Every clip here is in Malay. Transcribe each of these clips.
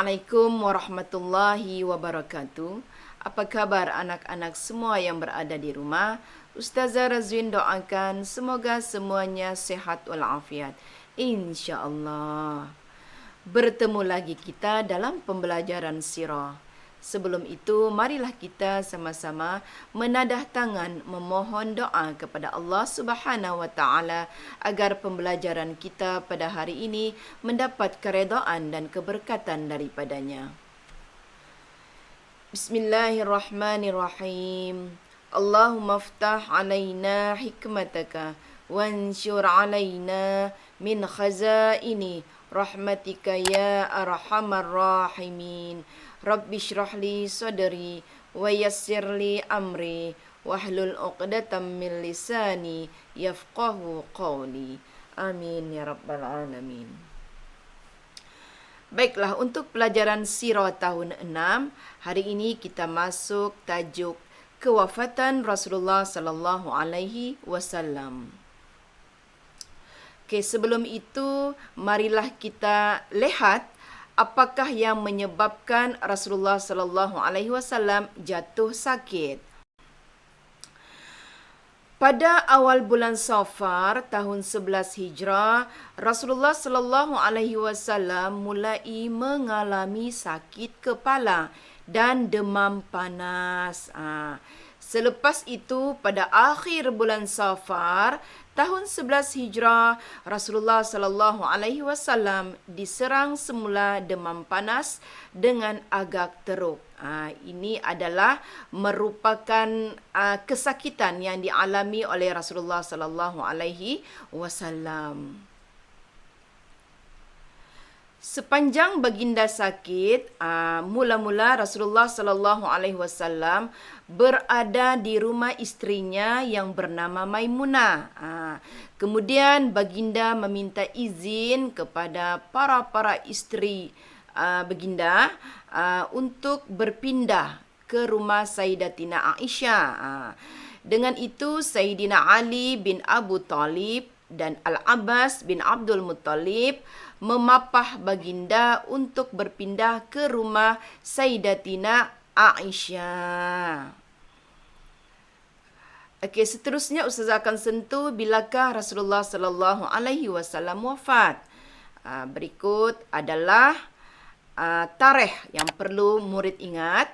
Assalamualaikum warahmatullahi wabarakatuh. Apa kabar anak-anak semua yang berada di rumah? Ustazah Razwin doakan semoga semuanya sehat walafiat. InsyaAllah. Bertemu lagi kita dalam pembelajaran sirah. Sebelum itu, marilah kita sama-sama menadah tangan memohon doa kepada Allah Subhanahu wa taala agar pembelajaran kita pada hari ini mendapat keredaan dan keberkatan daripadanya. Bismillahirrahmanirrahim. Allahumma aftah alaina hikmataka wansyur alaina min khazaini rahmatika ya arhamar rahimin. Rabbi shrah li sadri wa yassir li amri wahlul 'uqdatam min lisani yafqahu qawli. Amin ya rabbal alamin. Baiklah, untuk pelajaran sirah tahun 6, hari ini kita masuk tajuk kewafatan Rasulullah sallallahu alaihi wasallam. Okey, sebelum itu marilah kita lihat apakah yang menyebabkan Rasulullah sallallahu alaihi wasallam jatuh sakit. Pada awal bulan Safar tahun 11 Hijrah, Rasulullah sallallahu alaihi wasallam mulai mengalami sakit kepala dan demam panas. Selepas itu, pada akhir bulan Safar tahun 11 Hijrah, Rasulullah sallallahu alaihi wasallam diserang semula demam panas dengan agak teruk. Ini adalah merupakan kesakitan yang dialami oleh Rasulullah sallallahu alaihi wasallam. Sepanjang baginda sakit, mula-mula Rasulullah sallallahu alaihi wasallam berada di rumah istrinya yang bernama Maimunah. Kemudian baginda meminta izin kepada para isteri baginda untuk berpindah ke rumah Sayyidatina Aisyah. Dengan itu Sayyidina Ali bin Abu Talib dan Al-Abbas bin Abdul Muttalib memapah baginda untuk berpindah ke rumah Sayyidatina Aisyah. Okey, seterusnya Ustazah akan sentuh bilakah Rasulullah sallallahu alaihi wasallam wafat. Berikut adalah tarikh yang perlu murid ingat.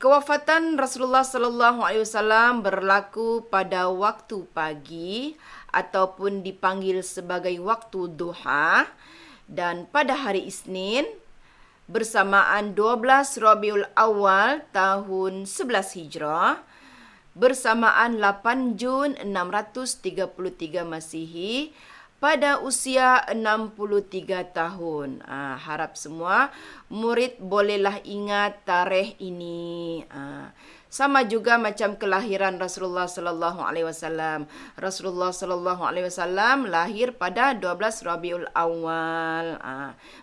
Kewafatan Rasulullah sallallahu alaihi wasallam berlaku pada waktu pagi ataupun dipanggil sebagai waktu duha, dan pada hari Isnin bersamaan 12 Rabiul Awal tahun 11 Hijrah bersamaan 8 Jun 633 Masihi pada usia 63 tahun. Harap semua murid bolehlah ingat tarikh ini. Sama juga macam kelahiran Rasulullah sallallahu alaihi wasallam. Rasulullah sallallahu alaihi wasallam lahir pada 12 Rabiul Awal.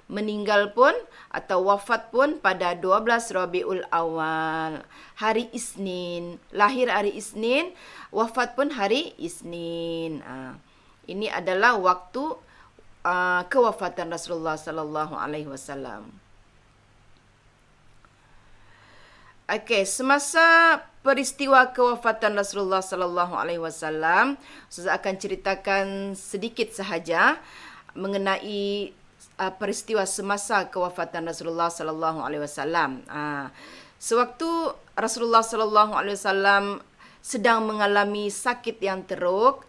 Meninggal pun atau wafat pun pada 12 Rabiul Awal. Hari Isnin. Lahir hari Isnin, wafat pun hari Isnin. Ini adalah waktu kewafatan Rasulullah sallallahu alaihi wasallam. Okey, semasa peristiwa kewafatan Rasulullah sallallahu alaihi wasallam, saya akan ceritakan sedikit sahaja mengenai peristiwa semasa kewafatan Rasulullah sallallahu alaihi wasallam. Sewaktu Rasulullah sallallahu alaihi wasallam sedang mengalami sakit yang teruk,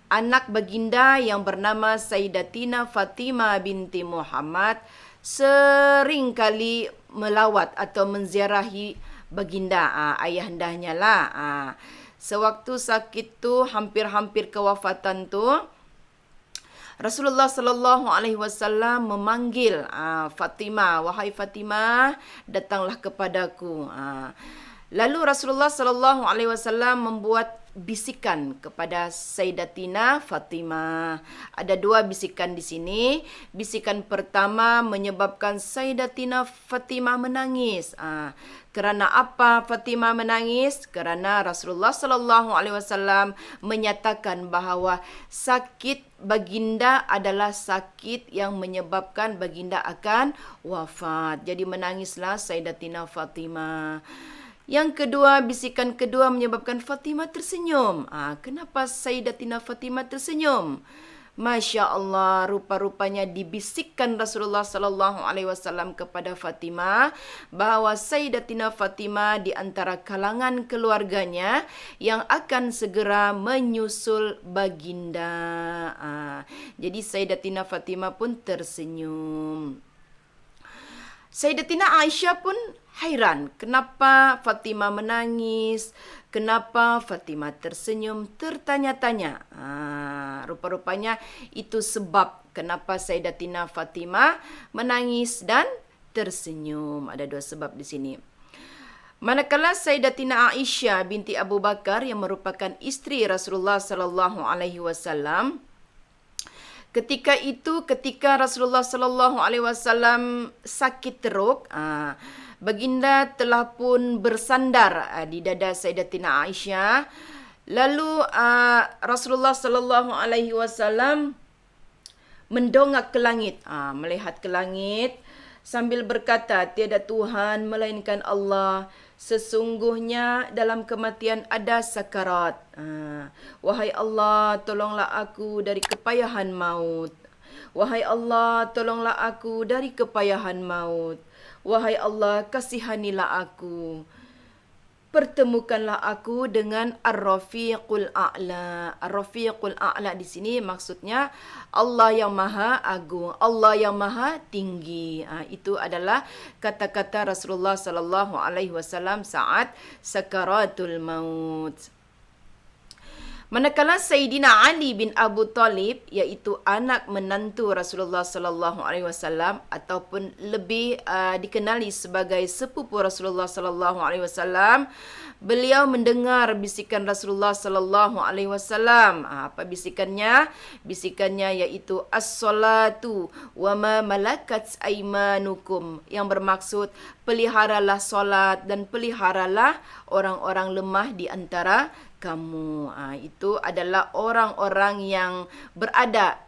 anak baginda yang bernama Sayyidatina Fatimah binti Muhammad sering kali melawat atau menziarahi baginda, ayahandanya lah. Sewaktu sakit tu, hampir-hampir kewafatan tu, Rasulullah sallallahu alaihi wasallam memanggil Fatimah, "Wahai Fatimah, datanglah kepadaku." Lalu Rasulullah sallallahu alaihi wasallam membuat bisikan kepada Sayyidatina Fatimah. Ada dua bisikan di sini. Bisikan pertama menyebabkan Sayyidatina Fatimah menangis. Kerana apa Fatimah menangis? Kerana Rasulullah sallallahu alaihi wasallam menyatakan bahawa sakit baginda adalah sakit yang menyebabkan baginda akan wafat. Jadi menangislah Sayyidatina Fatimah. Yang kedua, bisikan kedua menyebabkan Fatimah tersenyum. Kenapa Sayyidatina Fatimah tersenyum? Masya Allah, rupa-rupanya dibisikkan Rasulullah sallallahu alaihi wasallam kepada Fatimah bahawa Sayyidatina Fatimah di antara kalangan keluarganya yang akan segera menyusul baginda. Jadi Sayyidatina Fatimah pun tersenyum. Sayyidatina Aisyah pun hairan. Kenapa Fatimah menangis? Kenapa Fatimah tersenyum? Tertanya-tanya. Rupa-rupanya itu sebab kenapa Sayyidatina Fatimah menangis dan tersenyum. Ada dua sebab di sini. Manakala Sayyidatina Aisyah binti Abu Bakar yang merupakan isteri Rasulullah sallallahu alaihi wasallam, ketika Rasulullah sallallahu alaihi wasallam sakit teruk, baginda telah pun bersandar di dada Sayyidatina Aisyah. Lalu Rasulullah sallallahu alaihi wasallam mendongak ke langit, melihat ke langit sambil berkata, tiada Tuhan melainkan Allah. Sesungguhnya dalam kematian ada sakarat. Wahai Allah, tolonglah aku dari kepayahan maut. Wahai Allah, tolonglah aku dari kepayahan maut. Wahai Allah, kasihanilah aku. Pertemukanlah aku dengan Ar-Rafiqul A'la. Ar-Rafiqul A'la di sini maksudnya Allah yang Maha Agung, Allah yang Maha Tinggi. Itu adalah kata-kata Rasulullah sallallahu alaihi wasallam saat sakaratul maut. Manakala Sayyidina Ali bin Abu Talib, iaitu anak menantu Rasulullah sallallahu alaihi wasallam ataupun lebih dikenali sebagai sepupu Rasulullah sallallahu alaihi wasallam, beliau mendengar bisikan Rasulullah sallallahu alaihi wasallam. Apa bisikannya? Bisikannya iaitu as-salatu wa ma malakat aimanukum, yang bermaksud peliharalah solat dan peliharalah orang-orang lemah di antara kamu. Itu adalah orang-orang yang berada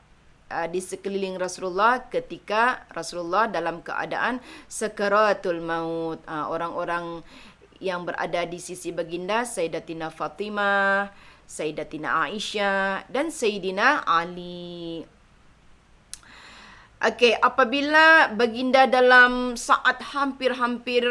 di sekeliling Rasulullah ketika Rasulullah dalam keadaan sakaratul maut. Orang-orang yang berada di sisi baginda Sayyidatina Fatimah, Sayyidatina Aisyah dan Sayyidina Ali. Okey, apabila baginda dalam saat hampir-hampir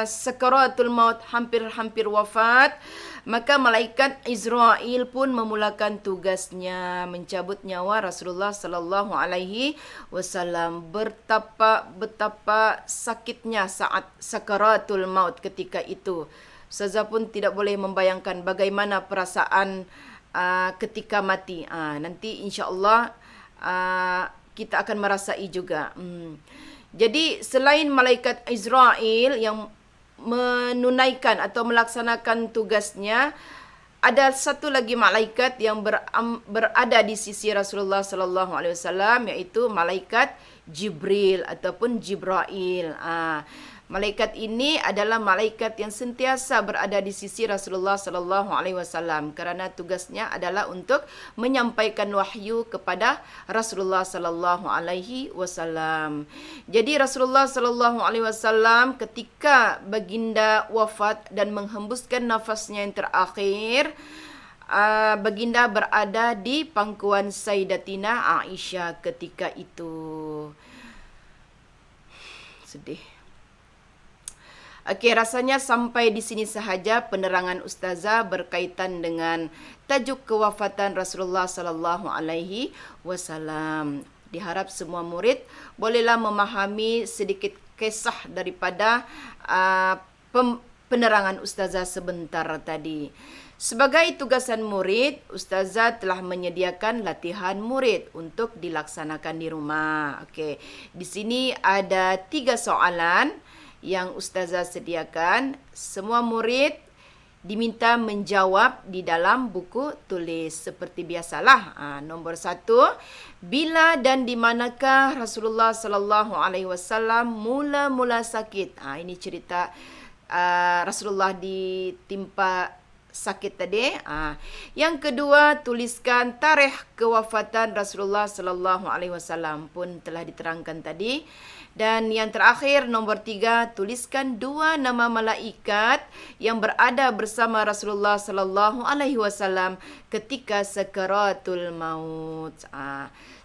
sakaratul maut, hampir-hampir wafat, maka malaikat Israel pun memulakan tugasnya mencabut nyawa Rasulullah sallallahu alaihi wasallam. Betapa sakitnya saat sakaratul maut ketika itu. Ustazah pun tidak boleh membayangkan bagaimana perasaan ketika mati. Nanti insya-Allah kita akan merasai juga. Jadi selain malaikat Israel yang menunaikan atau melaksanakan tugasnya, ada satu lagi malaikat yang berada di sisi Rasulullah sallallahu alaihi wasallam, iaitu malaikat Jibril ataupun Jibrail. Malaikat ini adalah malaikat yang sentiasa berada di sisi Rasulullah sallallahu alaihi wasallam kerana tugasnya adalah untuk menyampaikan wahyu kepada Rasulullah sallallahu alaihi wasallam. Jadi Rasulullah sallallahu alaihi wasallam ketika baginda wafat dan menghembuskan nafasnya yang terakhir, baginda berada di pangkuan Sayyidatina Aisyah ketika itu. Sedih. Okey, rasanya sampai di sini sahaja penerangan ustazah berkaitan dengan tajuk kewafatan Rasulullah sallallahu alaihi wasallam. Diharap semua murid bolehlah memahami sedikit kisah daripada penerangan ustazah sebentar tadi. Sebagai tugasan murid, ustazah telah menyediakan latihan murid untuk dilaksanakan di rumah. Okey, di sini ada 3 soalan yang ustazah sediakan. Semua murid diminta menjawab di dalam buku tulis seperti biasalah. Nombor 1, bila dan di manakah Rasulullah sallallahu alaihi wasallam mula-mula sakit? Ini cerita Rasulullah ditimpa sakit tadi. Yang kedua, tuliskan tarikh kewafatan Rasulullah sallallahu alaihi wasallam, pun telah diterangkan tadi. Dan yang terakhir, nombor 3, tuliskan 2 nama malaikat yang berada bersama Rasulullah sallallahu alaihi wasallam ketika sakaratul maut.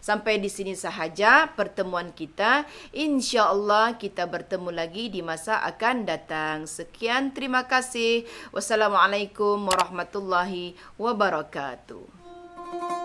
Sampai di sini sahaja pertemuan kita. Insya-Allah kita bertemu lagi di masa akan datang. Sekian, terima kasih. Wassalamualaikum warahmatullahi wabarakatuh.